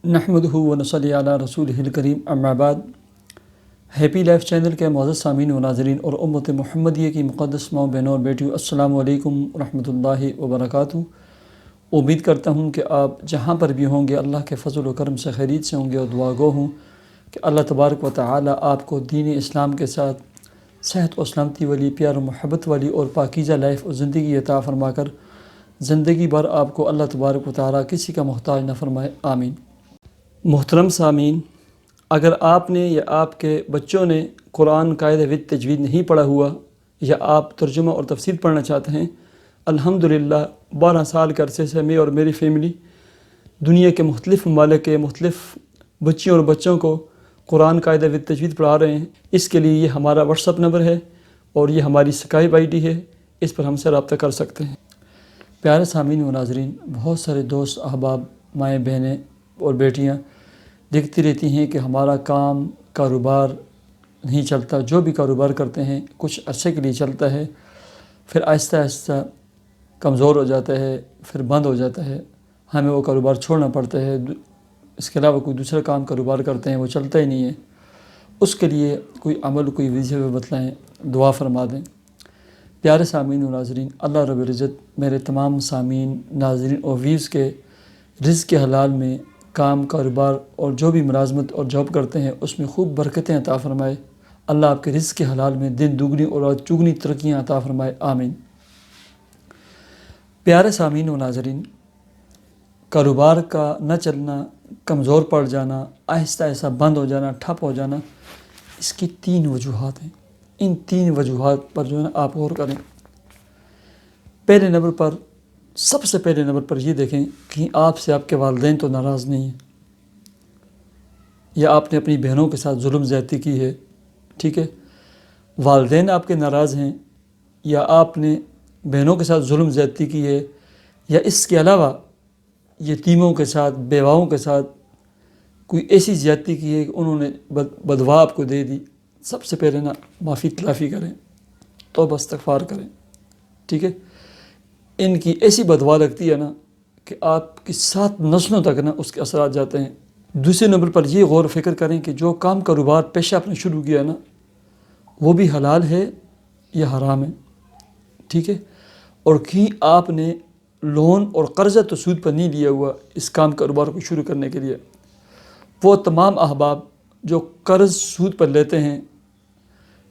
نحمدہ و نصلی علی رسولہ الکریم اما بعد۔ ہیپی لائف چینل کے معزز سامعین و ناظرین اور امت محمدیہ کی مقدس ماؤں بہنوں اور بیٹیوں، السلام علیکم ورحمۃ اللہ وبرکاتہ۔ امید کرتا ہوں کہ آپ جہاں پر بھی ہوں گے اللہ کے فضل و کرم سے خیریت سے ہوں گے، اور دعا گو ہوں کہ اللہ تبارک و تعالی آپ کو دین اسلام کے ساتھ صحت و سلامتی والی، پیار و محبت والی اور پاکیزہ لائف اور زندگی عطا فرما کر زندگی بھر آپ کو اللہ تبارک و تعالی کسی کا محتاج نہ فرمائے، آمین۔ محترم سامعین، اگر آپ نے یا آپ کے بچوں نے قرآن قاعدہ و تجوید نہیں پڑھا ہوا، یا آپ ترجمہ اور تفسیر پڑھنا چاہتے ہیں، الحمدللہ 12 سال کے عرصے سے میں اور میری فیملی دنیا کے مختلف ممالک کے مختلف بچیوں اور بچوں کو قرآن قاعدہ و تجوید پڑھا رہے ہیں۔ اس کے لیے یہ ہمارا واٹس ایپ نمبر ہے اور یہ ہماری اسکائپ آئی ڈی ہے، اس پر ہم سے رابطہ کر سکتے ہیں۔ پیارے سامعین و ناظرین، بہت سارے دوست احباب، مائیں بہنیں اور بیٹیاں دیکھتی رہتی ہیں کہ ہمارا کاروبار نہیں چلتا، جو بھی کاروبار کرتے ہیں کچھ عرصے کے لیے چلتا ہے، پھر آہستہ آہستہ کمزور ہو جاتا ہے، پھر بند ہو جاتا ہے، ہمیں وہ کاروبار چھوڑنا پڑتا ہے، اس کے علاوہ کوئی دوسرا کاروبار کرتے ہیں، وہ چلتا ہی نہیں ہے۔ اس کے لیے کوئی عمل، کوئی وظیفہ بتلائیں، دعا فرما دیں۔ پیارے سامعین و ناظرین، اللہ رب العزت میرے تمام سامعین، ناظرین اور ویوز کے رزق کے حلال میں کاروبار اور جو بھی ملازمت اور جاب کرتے ہیں اس میں خوب برکتیں عطا فرمائے۔ اللہ آپ کے رزق کے حلال میں دن دوگنی اور رات چوگنی ترقیاں عطا فرمائے، آمین۔ پیارے سامعین و ناظرین، کاروبار کا نہ چلنا، کمزور پڑ جانا، آہستہ آہستہ بند ہو جانا، ٹھپ ہو جانا، اس کی 3 وجوہات ہیں۔ ان 3 وجوہات پر جو ہے نا آپ غور کریں۔ سب سے پہلے نمبر پر یہ دیکھیں کہ آپ سے آپ کے والدین تو ناراض نہیں ہیں، یا آپ نے اپنی بہنوں کے ساتھ ظلم زیادتی کی ہے، ٹھیک ہے، والدین آپ کے ناراض ہیں، یا آپ نے بہنوں کے ساتھ ظلم زیادتی کی ہے، یا اس کے علاوہ یتیموں کے ساتھ، بیواؤں کے ساتھ کوئی ایسی زیادتی کی ہے کہ انہوں نے بدوا آپ کو دے دی۔ سب سے پہلے نا معافی تلافی کریں، توبہ استغفار کریں، ٹھیک ہے۔ ان کی ایسی بدوا لگتی ہے نا کہ آپ کی 7 نسلوں تک نا اس کے اثرات جاتے ہیں۔ دوسرے نمبر پر یہ غور و فکر کریں کہ جو کاروبار پیشہ آپ نے شروع کیا نا، وہ بھی حلال ہے یا حرام ہے، ٹھیک ہے۔ اور کہیں آپ نے لون اور قرضہ تو سود پر نہیں لیا ہوا اس کاروبار کو شروع کرنے کے لیے۔ وہ تمام احباب جو قرض سود پر لیتے ہیں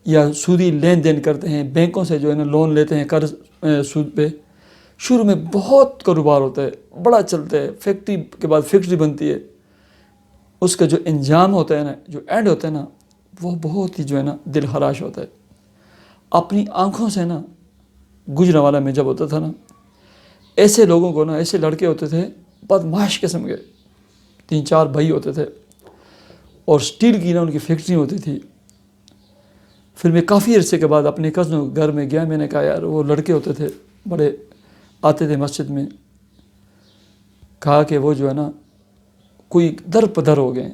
یا سودی لین دین کرتے ہیں، بینکوں سے جو ہے نا لون لیتے ہیں قرض سود پہ، شروع میں بہت کاروبار ہوتا ہے، بڑا چلتا ہے، فیکٹری کے بعد فیکٹری بنتی ہے، اس کا جو انجام ہوتا ہے نا، جو اینڈ ہوتا ہے نا، وہ بہت ہی جو ہے نا دل خراش ہوتا ہے۔ اپنی آنکھوں سے نا گجرانوالہ میں جب ہوتا تھا نا، ایسے لوگوں کو نا، ایسے لڑکے ہوتے تھے بدمعاش قسم کے، 3-4 بھائی ہوتے تھے، اور سٹیل کی نا ان کی فیکٹری ہوتی تھی۔ پھر میں کافی عرصے کے بعد اپنے کزنوں کے گھر میں گیا، میں نے کہا یار وہ لڑکے ہوتے تھے بڑے، آتے تھے مسجد میں، کہا کہ وہ جو ہے نا کوئی در پدر ہو گئے،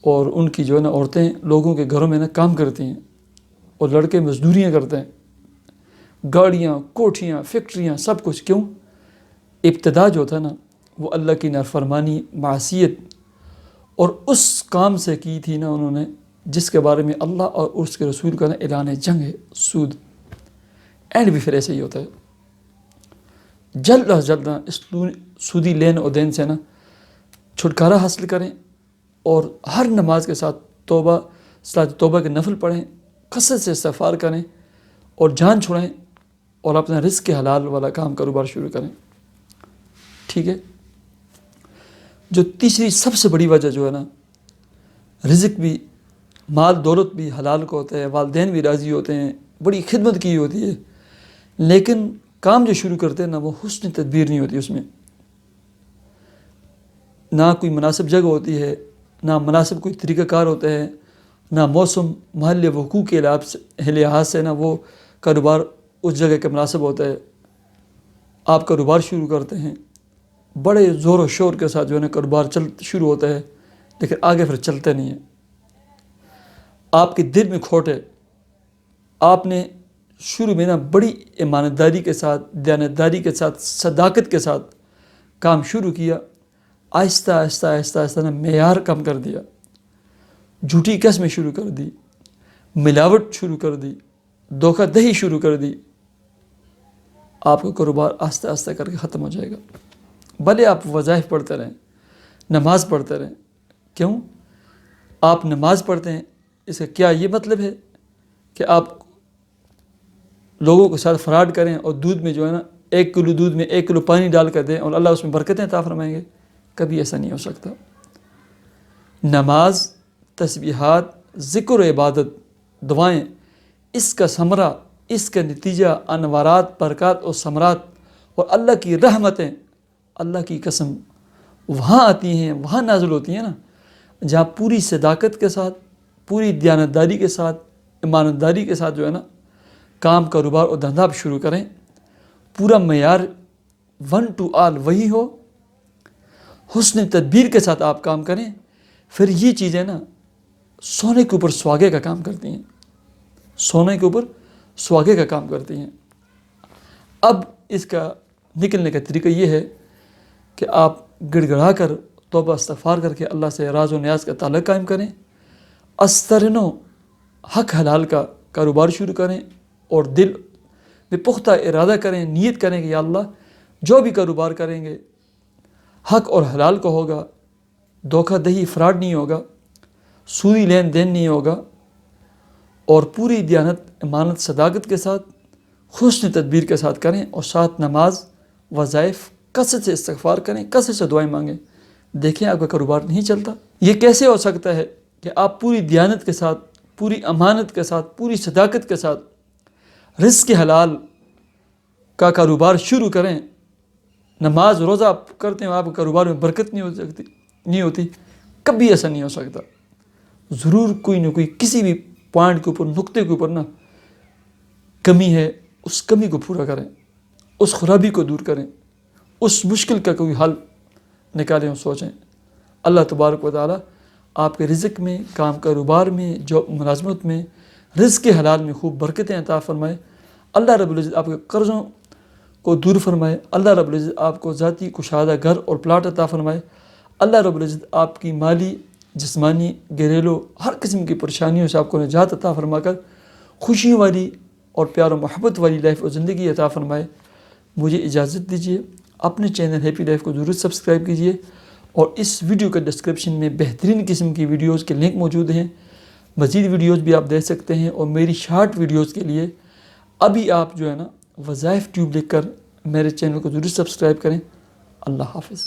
اور ان کی جو ہے نا عورتیں لوگوں کے گھروں میں نا کام کرتی ہیں، اور لڑکے مزدوریاں کرتے ہیں، گاڑیاں، کوٹھیاں، فیکٹریاں، سب کچھ۔ کیوں؟ ابتدا جو تھا نا وہ اللہ کی نافرمانی، معصیت اور اس کام سے کی تھی نا انہوں نے جس کے بارے میں اللہ اور اس کے رسول کا نا اعلان جنگ ہے، سود۔ اینڈ بھی پھر ایسے ہی ہوتا ہے۔ جلد از جلد نا اس سودی لین اور دین سے نا چھٹکارا حاصل کریں، اور ہر نماز کے ساتھ صلاۃ توبہ کے نفل پڑھیں، کثرت سے استغفار کریں، اور جان چھوڑیں، اور اپنا رزق کے حلال والا کاروبار شروع کریں، ٹھیک ہے۔ جو تیسری سب سے بڑی وجہ جو ہے نا، رزق بھی، مال دولت بھی حلال کو ہوتا ہے، والدین بھی راضی ہوتے ہیں، بڑی خدمت کی ہوتی ہے، لیکن کام جو شروع کرتے ہیں نا وہ حسن تدبیر نہیں ہوتی، اس میں نہ کوئی مناسب جگہ ہوتی ہے، نہ مناسب کوئی طریقہ کار ہوتا ہے، نہ موسم، محل، وقوع کے لحاظ سے نہ وہ کاروبار اس جگہ کے مناسب ہوتا ہے۔ آپ کاروبار شروع کرتے ہیں، بڑے زور و شور کے ساتھ جو ہے نا کاروبار شروع ہوتا ہے، لیکن آگے پھر چلتا نہیں ہے۔ آپ کے دل میں کھوٹ ہے، آپ نے شروع میں نا بڑی ایمانداری کے ساتھ، دیانتداری کے ساتھ، صداقت کے ساتھ کام شروع کیا، آہستہ آہستہ آہستہ آہستہ نے معیار کم کر دیا، جھوٹی قسمیں شروع کر دی، ملاوٹ شروع کر دی، دھوکہ دہی شروع کر دی، آپ کا کاروبار آہستہ آہستہ کر کے ختم ہو جائے گا۔ بھلے آپ وظائف پڑھتے رہیں، نماز پڑھتے رہیں، کیوں؟ آپ نماز پڑھتے ہیں، اس کا کیا یہ مطلب ہے کہ آپ لوگوں کے ساتھ فراڈ کریں اور دودھ میں جو ہے نا 1 کلو دودھ میں 1 کلو پانی ڈال کر دیں اور اللہ اس میں برکتیں عطا فرمائیں گے؟ کبھی ایسا نہیں ہو سکتا۔ نماز، تسبیحات، ذکر و عبادت، دعائیں، اس کا ثمرہ، اس کا نتیجہ انوارات، برکات اور ثمرات اور اللہ کی رحمتیں، اللہ کی قسم وہاں آتی ہیں، وہاں نازل ہوتی ہیں نا، جہاں پوری صداقت کے ساتھ، پوری دیانتداری کے ساتھ، ایمانداری کے ساتھ جو ہے نا کام، کاروبار اور دھندا آپ شروع کریں، پورا معیار 1 to all وہی ہو، حسن تدبیر کے ساتھ آپ کام کریں، پھر یہ چیزیں نا سونے کے اوپر سواگے کا کام کرتی ہیں، سونے کے اوپر سواگے کا کام کرتی ہیں۔ اب اس کا نکلنے کا طریقہ یہ ہے کہ آپ گڑ گڑا کر توبہ استغفار کر کے اللہ سے راز و نیاز کا تعلق قائم کریں، استرنو حق حلال کا کاروبار شروع کریں اور دل میں پختہ ارادہ کریں، نیت کریں کہ یا اللہ جو بھی کاروبار کریں گے حق اور حلال کو ہوگا، دھوکہ دہی فراڈ نہیں ہوگا، سودی لین دین نہیں ہوگا، اور پوری دیانت، امانت، صداقت کے ساتھ، حسن تدبیر کے ساتھ کریں، اور ساتھ نماز، وظائف، کثرت سے استغفار کریں، کثرت سے دعائیں مانگیں۔ دیکھیں آپ کا کاروبار نہیں چلتا۔ یہ کیسے ہو سکتا ہے کہ آپ پوری دیانت کے ساتھ، پوری امانت کے ساتھ، پوری صداقت کے ساتھ رزق حلال کا کاروبار شروع کریں، نماز روزہ آپ کرتے ہیں، آپ کے کاروبار میں برکت نہیں ہوتی؟ کبھی ایسا نہیں ہو سکتا۔ ضرور کوئی نہ کوئی کسی بھی پوائنٹ کے اوپر، نقطے کے اوپر نا کمی ہے، اس کمی کو پورا کریں، اس خرابی کو دور کریں، اس مشکل کا کوئی حل نکالیں اور سوچیں۔ اللہ تبارک و تعالی آپ کے رزق میں، کام کاروبار میں، جاب ملازمت میں، رزق حلال میں خوب برکتیں عطا فرمائے۔ اللہ رب العزت آپ کے قرضوں کو دور فرمائے۔ اللہ رب العزت آپ کو ذاتی کشادہ گھر اور پلاٹ عطا فرمائے۔ اللہ رب العزت آپ کی مالی، جسمانی، گھریلو ہر قسم کی پریشانیوں سے آپ کو نجات عطا فرما کر خوشی والی اور پیار و محبت والی لائف اور زندگی عطا فرمائے۔ مجھے اجازت دیجیے، اپنے چینل ہیپی لائف کو ضرور سبسکرائب کیجیے، اور اس ویڈیو کے ڈسکرپشن میں بہترین قسم کی ویڈیوز کے لنک موجود ہیں، مزید ویڈیوز بھی آپ دیکھ سکتے ہیں، اور میری شارٹ ویڈیوز کے لیے ابھی آپ جو ہے نا وظائف ٹیوب لکھ کر میرے چینل کو ضرور سبسکرائب کریں۔ اللہ حافظ۔